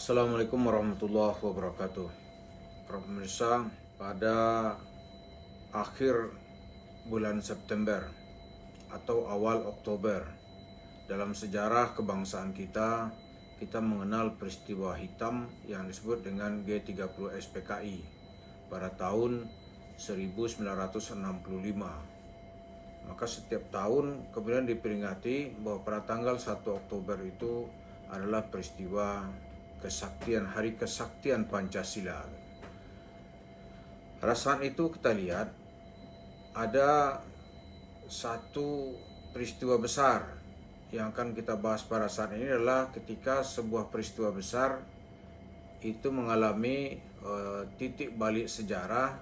Assalamualaikum warahmatullahi wabarakatuh. Para pemirsa, pada akhir bulan September atau awal Oktober dalam sejarah kebangsaan kita mengenal peristiwa hitam yang disebut dengan G30 SPKI pada tahun 1965. Maka setiap tahun kemudian diperingati bahwa pada tanggal 1 Oktober itu adalah peristiwa hari kesaktian Pancasila. Pada saat itu kita lihat ada satu peristiwa besar yang akan kita bahas pada saat ini adalah ketika sebuah peristiwa besar itu mengalami titik balik sejarah.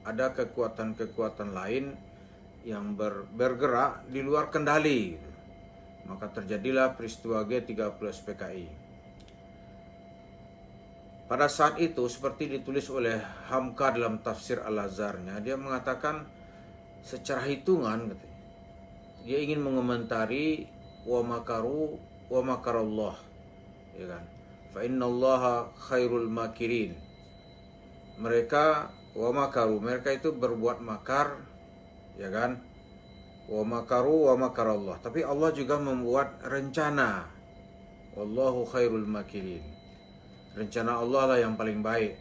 Ada kekuatan-kekuatan lain yang bergerak di luar kendali. Maka terjadilah peristiwa G30 SPKI. Pada saat itu, seperti ditulis oleh Hamka dalam tafsir Al-Azharnya, dia mengatakan secara hitungan, dia ingin mengomentari wa makaru wa makarallah, ya kan? Fa innallaha khairul makirin. Mereka wa makaru, mereka itu berbuat makar, ya kan? Wa makaru wa makarallah. Tapi Allah juga membuat rencana. Wallahu khairul makirin. Rencana Allah lah yang paling baik.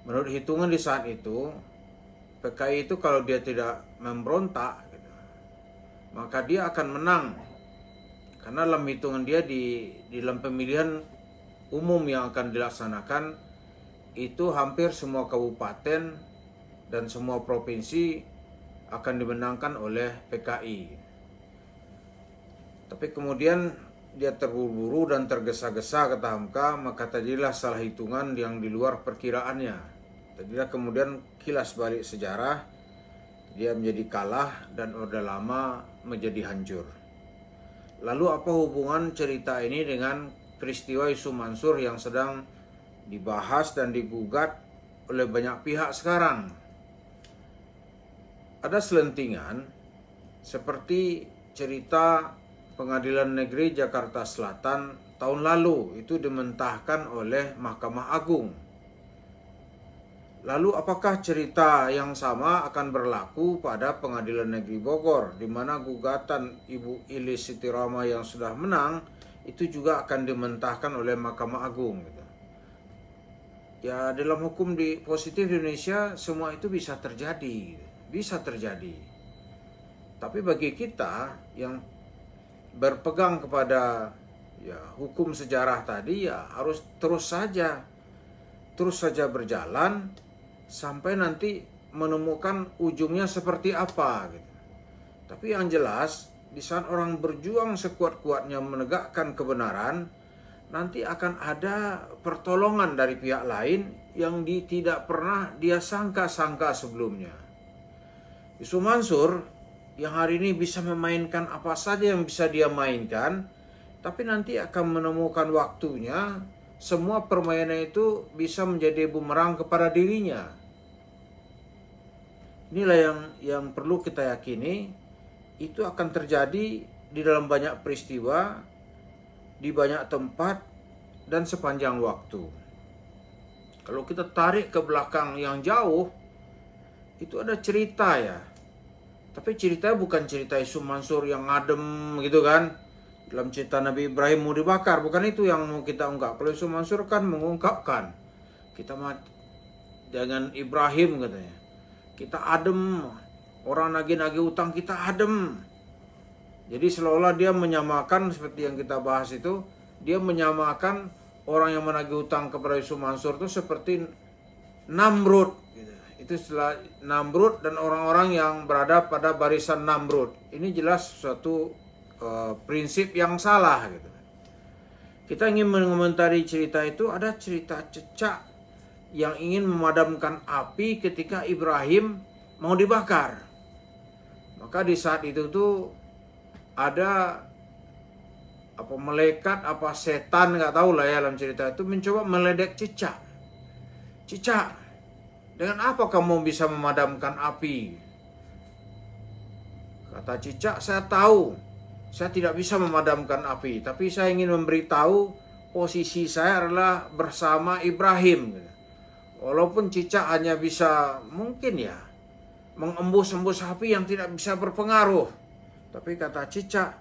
Menurut hitungan di saat itu, PKI itu kalau dia tidak memberontak, maka dia akan menang. Karena dalam hitungan dia di dalam pemilihan umum yang akan dilaksanakan, itu hampir semua kabupaten dan semua provinsi akan dimenangkan oleh PKI. Tapi kemudian dia terburu-buru dan tergesa-gesa, kata Hamka, maka terjadilah salah hitungan yang di luar perkiraannya. Terjadilah kemudian kilas balik sejarah, dia menjadi kalah dan Orde Lama menjadi hancur. Lalu apa hubungan cerita ini dengan peristiwa Isu Mansur yang sedang dibahas dan digugat oleh banyak pihak sekarang? Ada selentingan seperti cerita Pengadilan Negeri Jakarta Selatan tahun lalu itu dimentahkan oleh Mahkamah Agung. Lalu apakah cerita yang sama akan berlaku pada Pengadilan Negeri Bogor, di mana gugatan Ibu Ilis Siti Rama yang sudah menang itu juga akan dimentahkan oleh Mahkamah Agung? Ya, dalam hukum positif di Indonesia semua itu bisa terjadi. Tapi bagi kita yang berpegang kepada hukum sejarah tadi, harus terus saja berjalan sampai nanti menemukan ujungnya seperti apa gitu. Tapi yang jelas di saat orang berjuang sekuat-kuatnya menegakkan kebenaran, nanti akan ada pertolongan dari pihak lain yang tidak pernah dia sangka-sangka sebelumnya. Isu Mansur yang hari ini bisa memainkan apa saja yang bisa dia mainkan, tapi nanti akan menemukan waktunya semua permainan itu bisa menjadi bumerang kepada dirinya. Inilah yang perlu kita yakini, itu akan terjadi di dalam banyak peristiwa, di banyak tempat, dan sepanjang waktu. Kalau kita tarik ke belakang yang jauh, itu ada cerita ya. Tapi ceritanya bukan cerita Isu Mansur yang ngadem gitu kan. Dalam cerita Nabi Ibrahim mau dibakar, bukan itu yang mau kita ungkap. Kalau Isu Mansur kan mengungkapkan, kita dengan Ibrahim katanya, kita adem, orang nagih-nagih utang kita adem. Jadi seolah-olah dia menyamakan, seperti yang kita bahas itu, dia menyamakan orang yang menagih utang kepada Isu Mansur itu seperti Namrud. Itu setelah Namrud dan orang-orang yang berada pada barisan Namrud. Ini jelas suatu prinsip yang salah gitu. Kita ingin mengomentari cerita itu, ada cerita cecak yang ingin memadamkan api ketika Ibrahim mau dibakar. Maka di saat itu tuh ada malaikat setan nggak tahu lah ya, dalam cerita itu mencoba meledek cicak. Cicak, dengan apa kamu bisa memadamkan api? Kata cicak, saya tahu saya tidak bisa memadamkan api, tapi saya ingin memberitahu posisi saya adalah bersama Ibrahim. Walaupun cicak hanya bisa mungkin ya mengembus-embus api yang tidak bisa berpengaruh. Tapi kata cicak,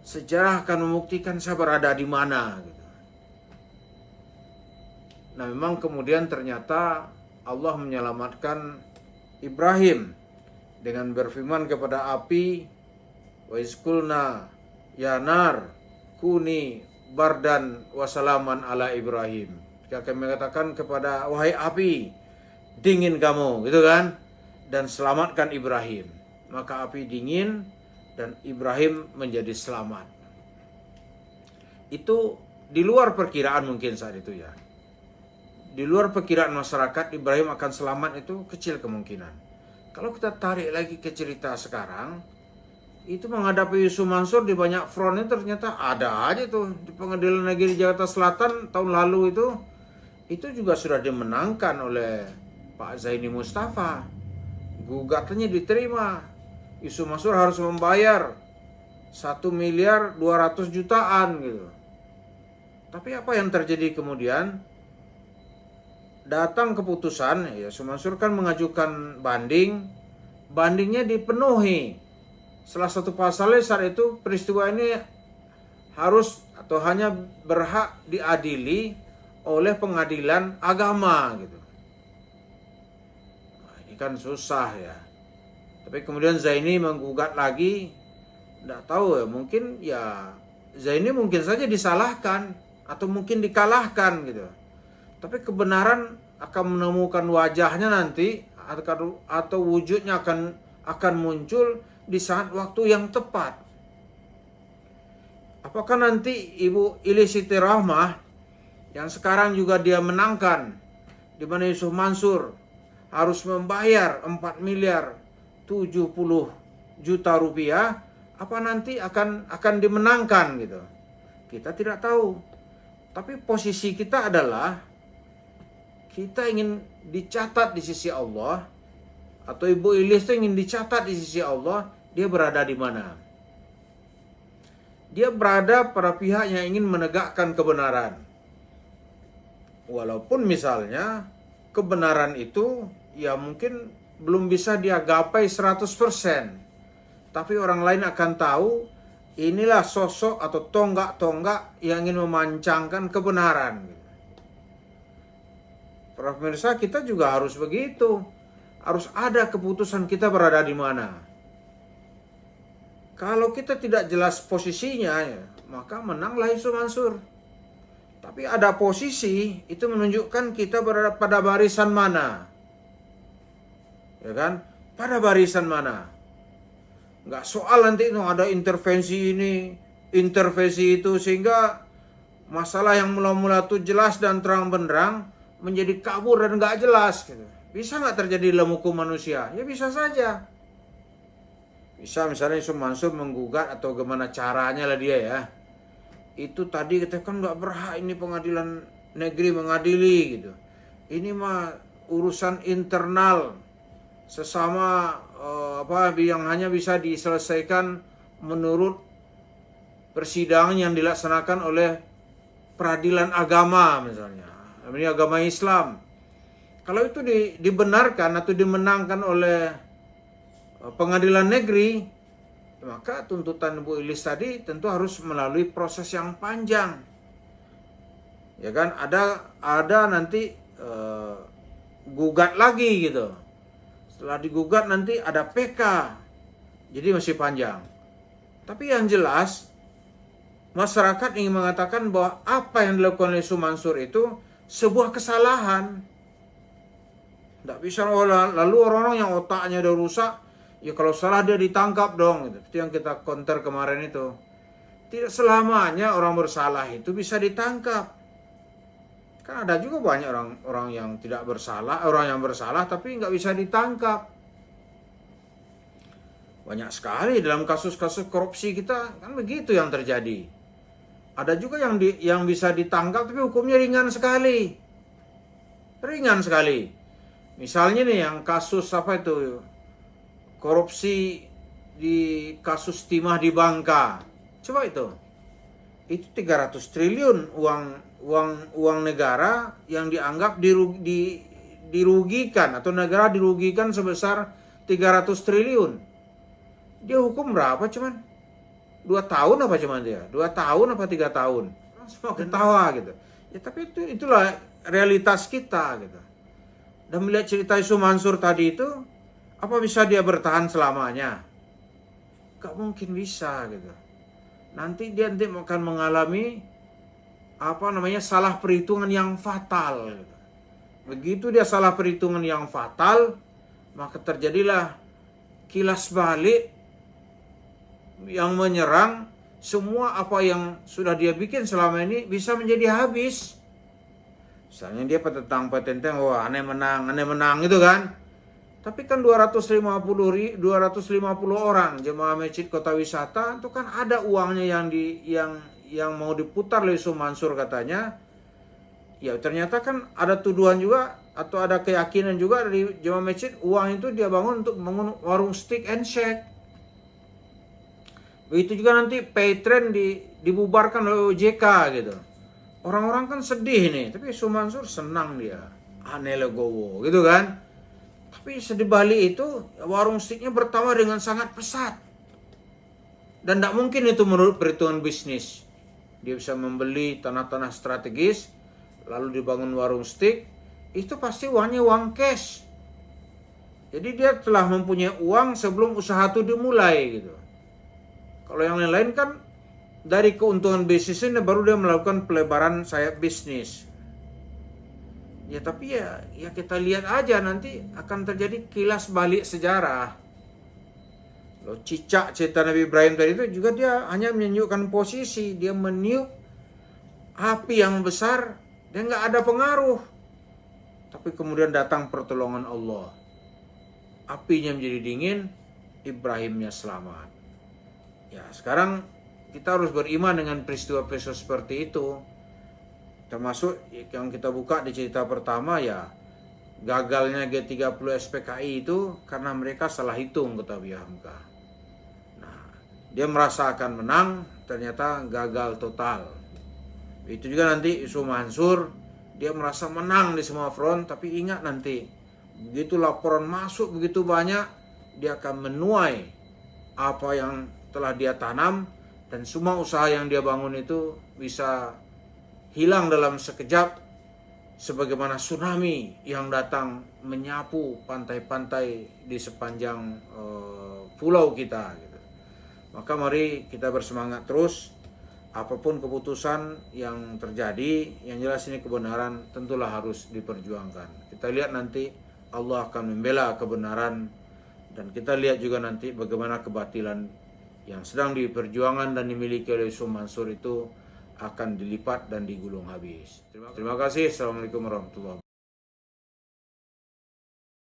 sejarah akan membuktikan saya berada di mana. Nah memang kemudian ternyata Allah menyelamatkan Ibrahim dengan berfirman kepada api, wa izkulna ya nar kuni bardan wasalaman ala Ibrahim. Ketika kami mengatakan kepada wahai api, dingin kamu, gitu kan? Dan selamatkan Ibrahim. Maka api dingin dan Ibrahim menjadi selamat. Itu di luar perkiraan mungkin saat itu ya. Di luar perkiraan masyarakat Ibrahim akan selamat itu kecil kemungkinan. Kalau kita tarik lagi ke cerita sekarang, itu menghadapi Yusuf Mansur di banyak frontnya ternyata ada aja tuh. Di Pengadilan Negeri Jakarta Selatan tahun lalu itu juga sudah dimenangkan oleh Pak Zaini Mustafa. Gugatannya diterima. Yusuf Mansur harus membayar 1.200.000.000 gitu. Tapi apa yang terjadi kemudian? Datang keputusan, ya Yusuf Mansur kan mengajukan banding. Bandingnya dipenuhi. Salah satu pasalnya saat itu peristiwa ini harus atau hanya berhak diadili oleh pengadilan agama gitu. Nah, ini kan susah ya. Tapi kemudian Zaini menggugat lagi, tidak tahu ya, mungkin ya Zaini mungkin saja disalahkan atau mungkin dikalahkan gitu. Tapi kebenaran akan menemukan wajahnya nanti atau wujudnya akan muncul di saat waktu yang tepat. Apakah nanti Ibu Ili Siti Rahmah yang sekarang juga dia menangkan, di mana Yusuf Mansur harus membayar 4.070.000.000 rupiah, apa nanti akan dimenangkan gitu? Kita tidak tahu. Tapi posisi kita adalah kita ingin dicatat di sisi Allah, atau Ibu Ilis itu ingin dicatat di sisi Allah, dia berada di mana? Dia berada pada pihak yang ingin menegakkan kebenaran. Walaupun misalnya kebenaran itu ya mungkin belum bisa dia gapai 100%. Tapi orang lain akan tahu inilah sosok atau tonggak-tonggak yang ingin memancangkan kebenaran. Para pemirsa, kita juga harus begitu. Harus ada keputusan kita berada di mana. Kalau kita tidak jelas posisinya, ya, maka menanglah Yusuf Mansur. Tapi ada posisi, itu menunjukkan kita berada pada barisan mana. Ya kan? Pada barisan mana. Nggak soal nanti itu ada intervensi ini, intervensi itu, sehingga masalah yang mula-mala itu jelas dan terang benderang menjadi kabur dan nggak jelas gitu. Bisa nggak terjadi dalam hukum manusia? Ya bisa saja. Bisa misalnya Yusuf Mansur menggugat atau gimana caranya lah dia ya. Itu tadi kita kan nggak berhak ini pengadilan negeri mengadili gitu. Ini mah urusan internal sesama yang hanya bisa diselesaikan menurut persidangan yang dilaksanakan oleh peradilan agama misalnya. Ini agama Islam. Kalau itu dibenarkan atau dimenangkan oleh pengadilan negeri, maka tuntutan Bu Ilis tadi tentu harus melalui proses yang panjang. Ya kan, ada nanti gugat lagi gitu. Setelah digugat nanti ada PK. Jadi masih panjang. Tapi yang jelas masyarakat ingin mengatakan bahwa apa yang dilakukan oleh Yusuf Mansur itu sebuah kesalahan. Tidak bisa lalu orang-orang yang otaknya udah rusak, ya kalau salah dia ditangkap dong. Gitu. Itu yang kita counter kemarin itu. Tidak selamanya orang bersalah itu bisa ditangkap. Kan ada juga banyak orang yang tidak bersalah, orang yang bersalah tapi nggak bisa ditangkap. Banyak sekali dalam kasus-kasus korupsi kita kan begitu yang terjadi. Ada juga yang bisa ditangkap tapi hukumnya ringan sekali. Ringan sekali. Misalnya nih yang kasus apa itu? Korupsi di kasus timah di Bangka. Coba itu. itu 300 triliun uang negara yang dianggap dirugikan, atau negara dirugikan sebesar 300 triliun. Dia hukum berapa cuman? 2 tahun apa cuman dia? 2 tahun apa 3 tahun? Semua ketawa gitu. Ya tapi itulah realitas kita gitu. Dan melihat cerita Yusuf Mansur tadi itu, apa bisa dia bertahan selamanya? Gak mungkin bisa gitu. Nanti dia akan mengalami salah perhitungan yang fatal gitu. Begitu dia salah perhitungan yang fatal, maka terjadilah kilas balik yang menyerang semua apa yang sudah dia bikin selama ini bisa menjadi habis. Misalnya dia petentang, wah aneh menang gitu kan. Tapi kan 250 orang jemaah masjid kota wisata itu kan ada uangnya yang mau diputar oleh Yusuf Mansur katanya. Ya ternyata kan ada tuduhan juga atau ada keyakinan juga dari jemaah masjid, uang itu dia bangun untuk bangun warung steak and shake. Begitu juga nanti Paytrend dibubarkan oleh OJK gitu. Orang-orang kan sedih nih, tapi Yusuf Mansur senang dia. Aneh legowo gitu kan. Tapi sedih balik itu warung steaknya bertambah dengan sangat pesat. Dan tidak mungkin itu menurut perhitungan bisnis. Dia bisa membeli tanah-tanah strategis, lalu dibangun warung steak, itu pasti uangnya uang cash. Jadi dia telah mempunyai uang sebelum usaha itu dimulai gitu. Kalau yang lain-lain kan dari keuntungan bisnisnya baru dia melakukan pelebaran sayap bisnis. Ya tapi ya kita lihat aja nanti akan terjadi kilas balik sejarah. Loh, cicak cerita Nabi Ibrahim tadi itu juga dia hanya menunjukkan posisi, dia meniup api yang besar, dia nggak ada pengaruh. Tapi kemudian datang pertolongan Allah. Apinya menjadi dingin, Ibrahimnya selamat. Ya sekarang kita harus beriman dengan peristiwa-peristiwa seperti itu. Termasuk yang kita buka di cerita pertama ya, gagalnya G30 SPKI itu karena mereka salah hitung kata Buya Hamka. Nah, dia merasa akan menang, ternyata gagal total. Itu juga nanti Yusuf Mansur, dia merasa menang di semua front, tapi ingat nanti, begitu laporan masuk begitu banyak, dia akan menuai apa yang telah dia tanam, dan semua usaha yang dia bangun itu bisa hilang dalam sekejap, sebagaimana tsunami yang datang menyapu pantai-pantai di sepanjang pulau kita gitu. Maka mari kita bersemangat terus. Apapun keputusan yang terjadi, yang jelas ini kebenaran tentulah harus diperjuangkan. Kita lihat nanti Allah akan membela kebenaran, dan kita lihat juga nanti bagaimana kebatilan yang sedang diperjuangkan dan dimiliki oleh Yusuf Mansur itu akan dilipat dan digulung habis. Terima kasih. Assalamualaikum warahmatullahi wabarakatuh.